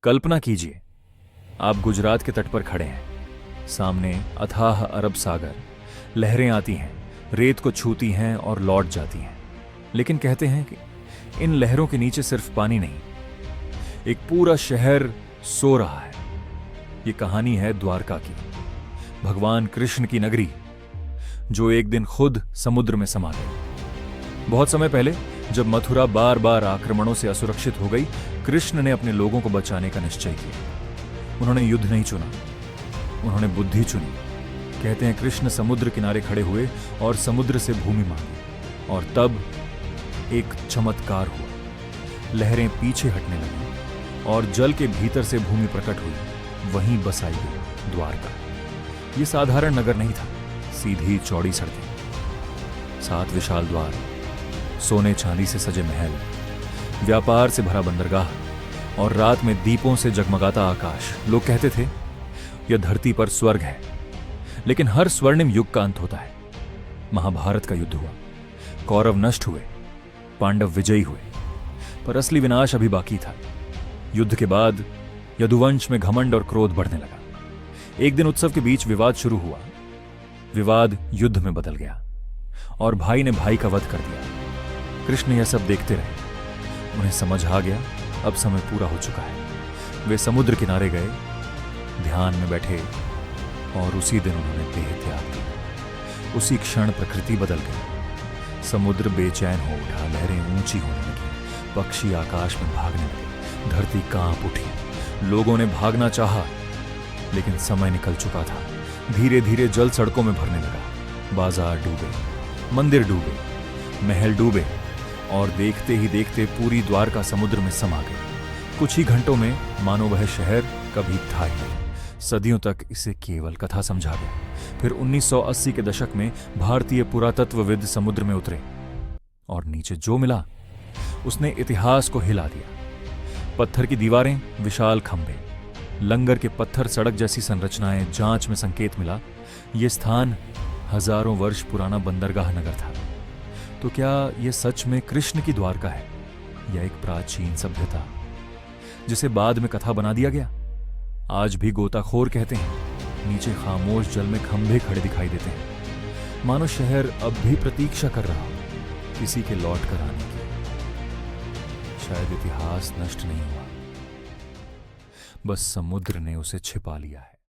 कल्पना कीजिए, आप गुजरात के तट पर खड़े हैं। सामने अथाह अरब सागर, लहरें आती हैं, रेत को छूती हैं और लौट जाती हैं। लेकिन कहते हैं कि इन लहरों के नीचे सिर्फ पानी नहीं, एक पूरा शहर सो रहा है। ये कहानी है द्वारका की, भगवान कृष्ण की नगरी, जो एक दिन खुद समुद्र में समा गई। बहुत समय पहले जब मथुरा बार बार आक्रमणों से असुरक्षित हो गई, कृष्ण ने अपने लोगों को बचाने का निश्चय किया। उन्होंने युद्ध नहीं चुना, उन्होंने बुद्धि चुनी। कहते हैं कृष्ण समुद्र किनारे खड़े हुए और समुद्र से भूमि मांगी, और तब एक चमत्कार हुआ। लहरें पीछे हटने लगी और जल के भीतर से भूमि प्रकट हुई। वहीं बसाई गई द्वारका। यह साधारण नगर नहीं था, सीधी चौड़ी सड़कें, 7 विशाल द्वार, सोने चांदी से सजे महल, व्यापार से भरा बंदरगाह और रात में दीपों से जगमगाता आकाश। लोग कहते थे यह धरती पर स्वर्ग है। लेकिन हर स्वर्णिम युग का अंत होता है। महाभारत का युद्ध हुआ, कौरव नष्ट हुए, पांडव विजयी हुए, पर असली विनाश अभी बाकी था। युद्ध के बाद यदुवंश में घमंड और क्रोध बढ़ने लगा। एक दिन उत्सव के बीच विवाद शुरू हुआ। विवाद युद्ध में बदल गया और भाई ने भाई का वध कर दिया। कृष्ण यह सब देखते रहे। उन्हें समझ आ गया अब समय पूरा हो चुका है। वे समुद्र किनारे गए, ध्यान में बैठे, और उसी दिन उन्होंने देह त्याग दी। उसी क्षण प्रकृति बदल गई। समुद्र बेचैन हो उठा, लहरें ऊंची होने लगी, पक्षी आकाश में भागने लगे, धरती कांप उठी। लोगों ने भागना चाहा, लेकिन समय निकल चुका था। धीरे धीरे जल सड़कों में भरने लगा। बाजार डूबे, मंदिर डूबे, महल डूबे, और देखते ही देखते पूरी द्वारका समुद्र में समा गई। कुछ ही घंटों में मानो वह शहर कभी था ही नहीं। सदियों तक इसे केवल कथा समझा गया। फिर 1980 के दशक में भारतीय पुरातत्वविद समुद्र में उतरे, और नीचे जो मिला उसने इतिहास को हिला दिया। पत्थर की दीवारें, विशाल खंभे, लंगर के पत्थर सड़क जैसी संरचनाएं। जांच में संकेत मिला यह स्थान हजारों वर्ष पुराना बंदरगाह नगर था। तो क्या यह सच में कृष्ण की द्वारका है, या एक प्राचीन सभ्यता जिसे बाद में कथा बना दिया गया? आज भी गोताखोर कहते हैं नीचे खामोश जल में खंभे खड़े दिखाई देते हैं, मानो शहर अब भी प्रतीक्षा कर रहा हो किसी के लौट कर आने की। शायद इतिहास नष्ट नहीं हुआ, बस समुद्र ने उसे छिपा लिया है।